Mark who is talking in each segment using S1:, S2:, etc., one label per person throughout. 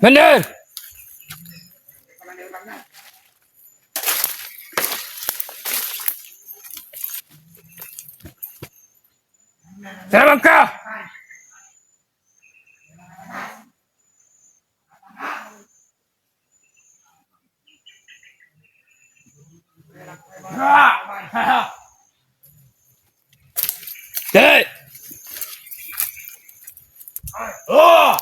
S1: Commander! Salamat ka! Dali! Oh!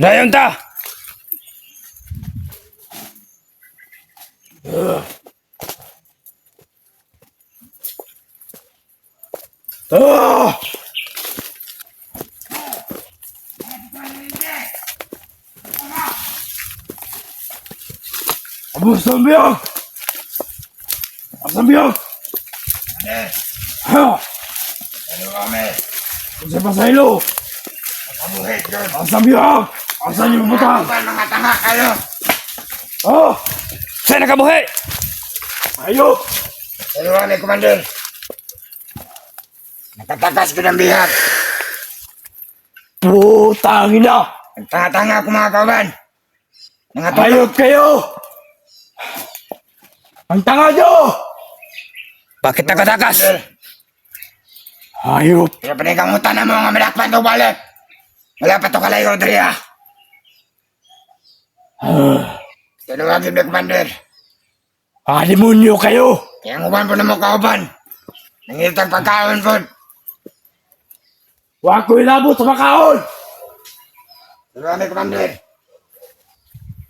S1: Dayon ta! Oh! Abos ng biyog! Abos ng biyog! Ha!
S2: Ano kami?
S1: Kung sa pasaylo!
S2: Kabuhit yun.
S1: Abos ng biyog! Asan yung butang?
S2: Mga tanga kayo.
S1: Oh! Sa'yo nakabuhay! Ayok!
S2: Ano kami, Commander? Nakatakas ko ng bihag.
S1: Putang ina!
S2: Ang tanga-tanga ko mga kawan. Mga tulog.
S1: Ayok kayo! Ang tanga nyo! Bakit nakatakas? Ayop!
S2: Kaya panikamutan na mo nga malakpan to balik. Wala pa to kalayo, Dria. Tinawagin mo, Commander.
S1: Alimunyo kayo!
S2: Kaya ang uban po na mo kauban. Nangilitang pagkaon po.
S1: Huwag ko inabot sa makaon!
S2: Ano kami, Commander?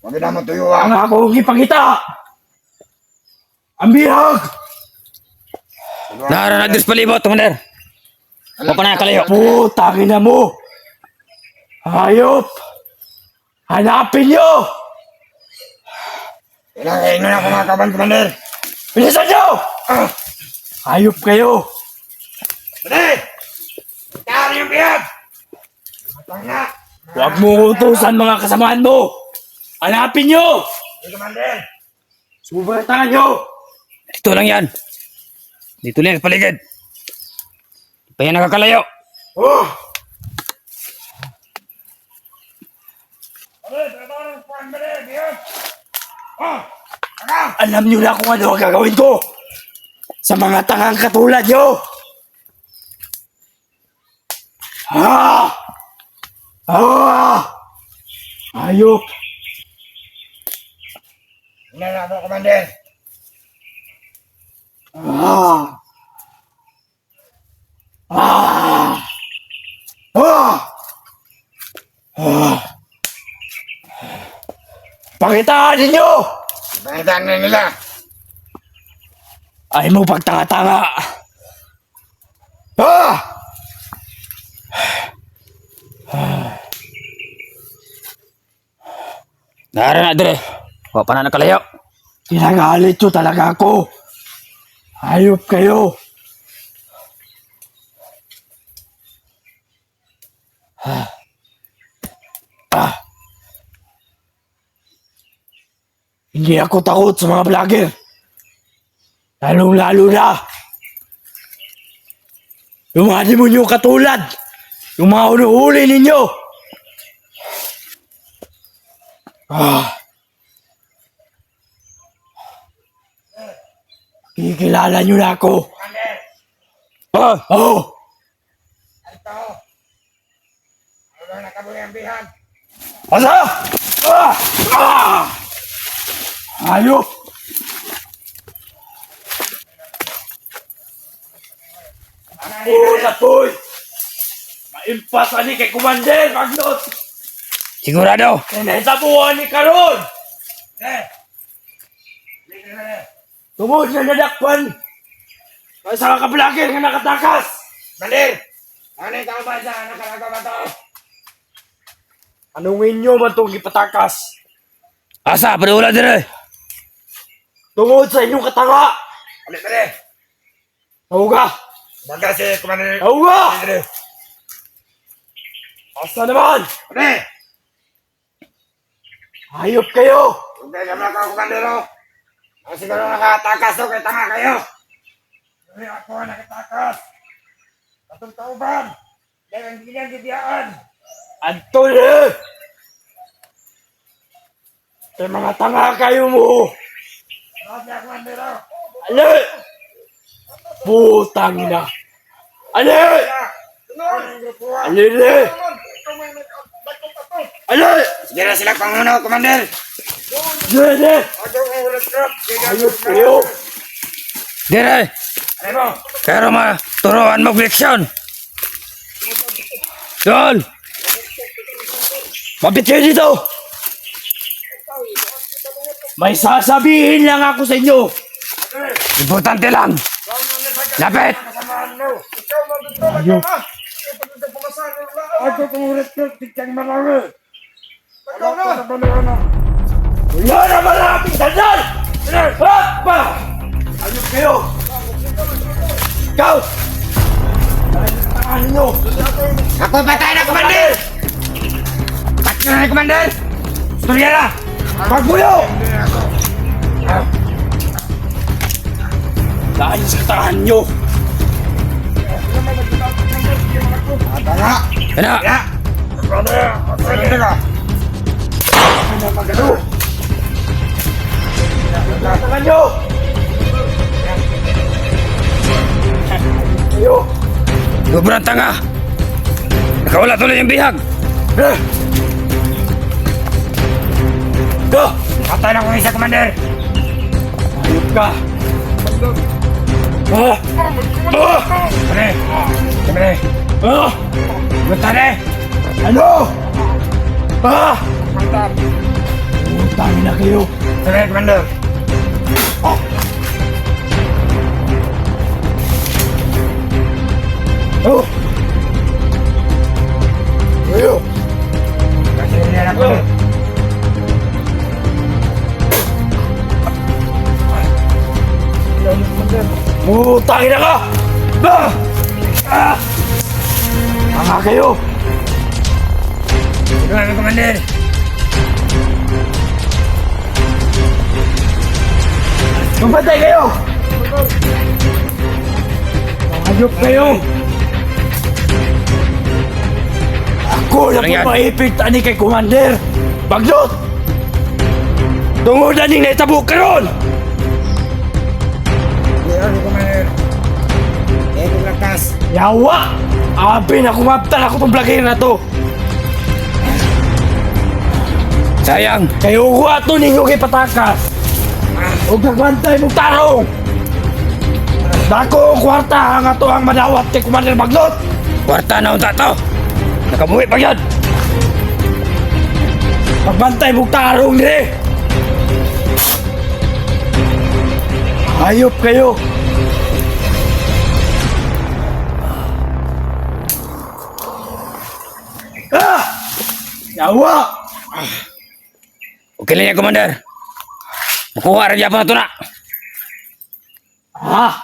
S2: Huwag na mo
S1: Ang
S2: tuyuan.
S1: akong ipakita! Ang bihag!
S3: Nara na palibot, Commander. Huwag ko na kalayo.
S1: Putang ina mo! Ayop! Hanapin nyo!
S2: Kailangan na ako mga kawan, Commander.
S1: Bilisan nyo!
S2: Ah!
S1: Ayop kayo!
S2: Commander! Tara yung bihag! Tanga!
S1: Huwag mo utusan mga kasamaan mo! Hanapin nyo!
S2: Hey, Commander!
S1: Subukan nyo!
S3: Dito lang yan. Dito lang sa paligid. Di pa yan nakakalayo.
S2: Oh!
S1: Alam nyo na kung ano ang gagawin ko! Sa mga tangang katulad nyo! Ah! Ah! Ayop!
S2: Hindi na ako, Commander.
S1: Ah! Ah! Ah! Ah! Pakitaan ninyo!
S2: Pangitaan na nila.
S1: Ay mo pagtanga-tanga! Ah!
S3: Nara na, dire. Huwag pa na nakalayo.
S1: Kinagalit nyo talaga ako! Ayop kayo! Ah! Hindi ako takot sa mga vlogger! Lalong-lalo na! Yung mga demonyo katulad! Yung mga unuhuli ninyo! Ah! Kikilala nyo na ako!
S2: Commander!
S3: Oh!
S1: Oh!
S2: Ito! Ano na kabuhi ang bihag?
S1: Asa? Ah! Ah! Ayop! Una boy! Maimpas ani kay Commander Magnot!
S3: Sigurado.
S1: Nahitabuhan ni Karon!
S2: Eh! Liga na eh!
S1: Tungod na nadakpan! Sa mga ka-vlogger nga nakatakas!
S2: Commander! Ano yung kauban sa nakalagawa to?
S1: Anungin nyo man itong ipatakas?
S3: Asa, padula dire.
S1: Tungod sa inyong katanga!
S2: Ulit na eh!
S1: Tawga!
S2: Baga si Commander!
S1: Tawga!
S2: Ulit
S1: Asa naman!
S2: Ulit!
S1: Hayop kayo!
S2: Huwag kayo naman ako, Commander, oh! Ako siguro nakatakas to, kaya tanga kayo! Hindi ako nakatakas! Atong tauban. Dahil ang gilang gidiyaan.
S1: Antol eh! Kay mga tanga kayo mo!
S2: Grabe ako, Andero.
S1: Ali! Putang ina! Ali! Ali re! Ali!
S2: Sige na sila panguno, Commander.
S1: Dede! Ayos kayo!
S3: Dire!
S2: Ano mo?
S3: Kaya ma, turuan mag-leksyon. Doon!
S1: Mabit kayo dito! May sasabihin lang ako sa inyo!
S3: Importante lang. Lapit!
S1: Ayos!
S2: Ako kumulit-kulit, tigtang marami.
S1: Wala na malapit sandal! Hapa! Ayos kayo! Ikaw! Tangan ninyo!
S2: Ako patay na, Commander! Patay na, Commander! Storya na!
S1: Magbuyo! Dahil sa tangan nyo!
S2: Tanga!
S3: Ano?
S2: Ya! Commander ka!
S1: Ano magano? Tangan nyo! Kayo!
S3: Sobrang tanga. Nakawala tuloy yung bihag.
S1: Eh! Go!
S2: Patay na kong isa, Commander!
S1: Ayop ka! Ah! Ah!
S2: Pare! Pare!
S1: Ah!
S2: Punta na!
S1: Ano? Ah! Utang na kayo!
S2: Pare, Commander!
S1: Oh! Kayo!
S2: Kasi nila na, Commander!
S1: Utang na ka! Ah! Ah! Tanga kayo!
S2: Ito na, Commander!
S1: Mamatay kayo! Hayop kayo! Ako na
S3: Ano yan?
S1: po maipit ani kay Commander! Baglot! Tungod na ning naitabo karon!
S2: Meron, Commander! Eh, kung lakas!
S1: Yawa! Abi na kumaptan ako tong vlogger na to!
S3: Sayang.
S1: Kayo ko ato ninyo kay patakas! Huwag nagbantay mong tarong! Dako kwarta ang ato ang madawat kay Commander Baglot!
S3: Kwarta na unta to. Nakabuhi pa yun.
S1: Pagbantay mong tarong dire! Hayop kayo! Ah! Yawa!
S3: Okay lang yan, Commander. Makuha rin yan po na ito na.
S1: Ah!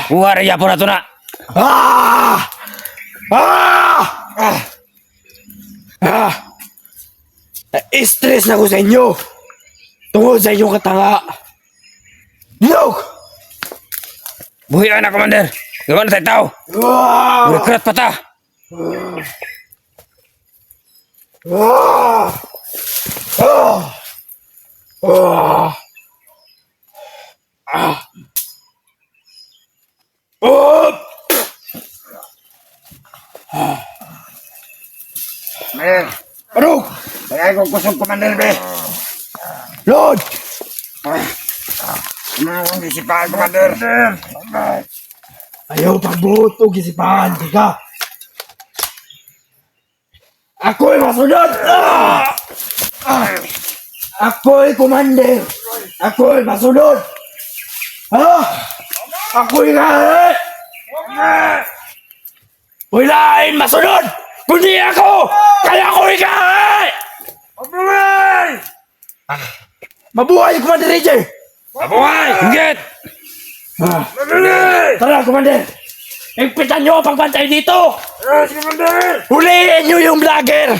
S3: Kuha rin yan po na ito na.
S1: Ah! Ah! Ah! Ah! Na-stress na ko sa inyo! Tungod sa inyong katanga! Look!
S3: Buhi ka na, Commander. Gawa na tayo tao.
S1: Ah!
S3: Rekrat pa ta.
S1: Ah! Ah! Ah! Ah! Oh!
S2: Commander!
S1: Ano?
S2: Kaya kong kusog, Commander, be!
S1: Lord!
S2: Ano akong isipahan, Commander?
S1: Ayaw pagbuot o gisipahan, di ka. Ako'y masunod! Ah! Ah! Ako'y commander! Ako'y masunod! Ha? Ako'y ngahe! Wilain masunod! Kundi ako! Kaya ako'y ngahe! Mabuhay! Mabuhay, Commander AJ!
S3: Mabuhay! Hinggit!
S1: Ah. Tara, Commander! Higpitan nyo ang pagbantay dito! Huliin nyo yung vlogger!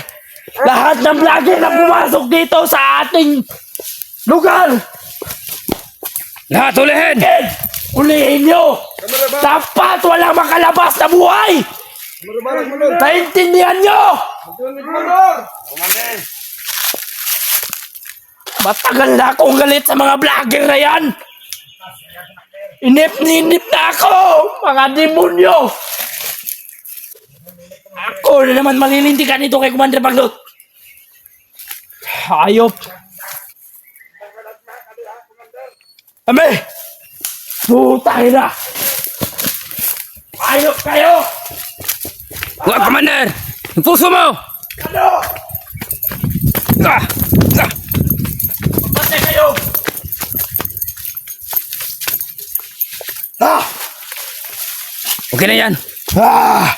S1: Lahat ng vlogger na pumasok dito sa ating lugar!
S3: Lahat ulihin!
S1: Huliin nyo! Dapat walang makalabas na buhay! Naintindihan nyo! Matagal na akong galit sa mga vlogger na yan! Inip na ako! Mga demonyo! Ako na naman malilintikan ito kay Commander Bagnot! Ayop! Ame! Putang ina! Ayop kayo!
S3: Wag, Commander! Yung puso mo!
S1: Ano?
S3: Ah! Ah!
S1: Patay kayo! Ah!
S3: Okay na yan.
S1: Ah!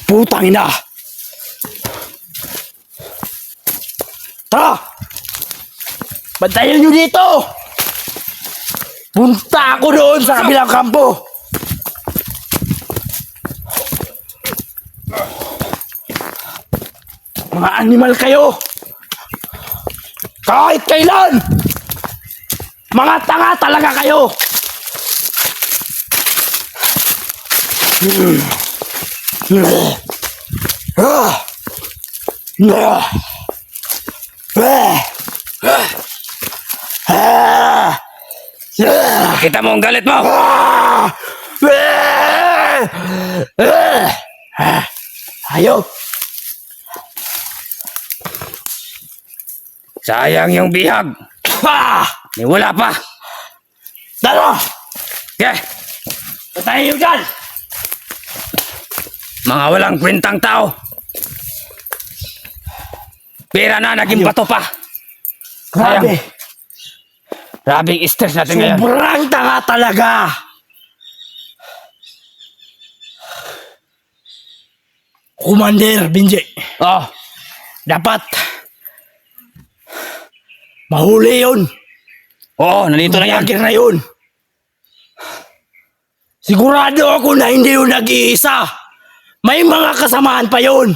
S1: Putang ina! Tara! Bantayan nyo dito! Punta ako doon sa kabilang kampo! Mga animal kayo! Kahit kailan! Mga tanga talaga kayo!
S3: Kita mo ang galit mo!
S1: Ayop!
S3: Sayang yung bihag. Ni wala pa.
S1: Dalo!
S3: Okay.
S1: Patayin nyo dyan!
S3: Mga walang kwentang tao. Pera na naging
S1: Ayun.
S3: bato pa.
S1: Grabe!
S3: Grabing stress natin ngayon.
S1: Sobrang tanga talaga! Commander Binje,
S3: Oh,
S1: dapat mahuli yun.
S3: oo, nandito na yan.
S1: Vlogger na yun. Sigurado ako na hindi yun nag-iisa. May mga kasamahan pa yun.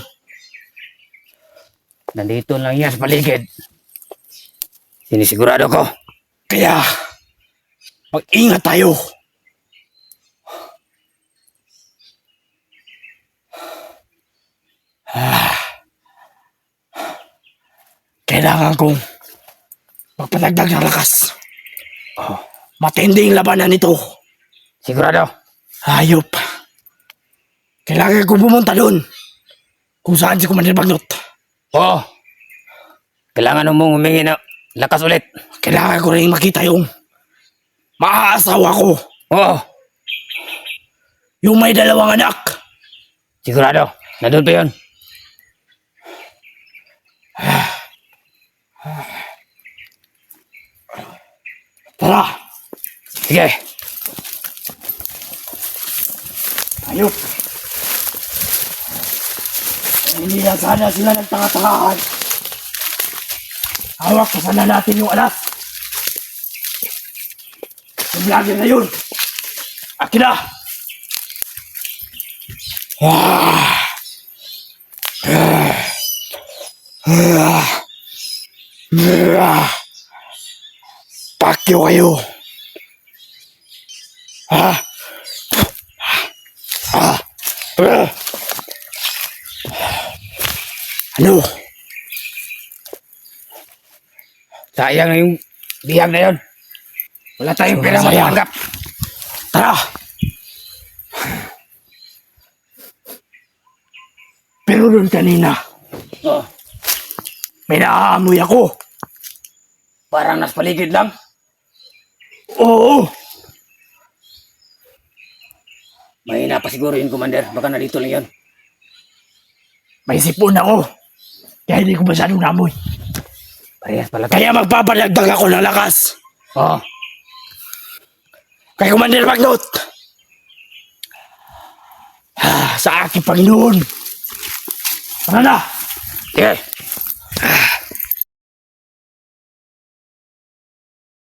S3: Nandito lang yan sa paligid. Sinisigurado ko.
S1: Kaya, mag-ingat tayo. Kailangan kong magpadagdag ng lakas. Matinding labanan ito.
S3: Sigurado.
S1: Hayop. Kailangan kong pumunta doon. Kung saan si Commander Bagnot.
S3: Oo. Kailangan mong humingi na lakas ulit.
S1: Kailangan ko rin makita yung maaasawa ko.
S3: Oo.
S1: Yung may 2 anak.
S3: Sigurado. Nandun pa yun.
S1: Tara.
S3: Sige.
S1: Hayop. Hindi na sana sila nagtanga-tangahan. Hawak pa sana natin yung alas. Yung vlogger na yun. Akin na. Pakyo kayo. Ano?
S3: Sayang na yung bihag na yun. Wala tayong pera
S1: Sayang.
S3: matanggap.
S1: Tara! Pero doon kanina,
S3: Oh,
S1: may naaamoy ako.
S3: parang nas paligid lang.
S1: Oo!
S3: Mahina pa siguro yun, Commander. Baka nandito lang yun.
S1: May sipon ako. Kaya hindi ko masyadong namoy.
S3: Parehas pala tayo.
S1: Kaya magpapadagdag ako ng lakas.
S3: Oo.
S1: Kay Commander Bagnot. Sa aking Panginoon. Tara na!
S3: Sige.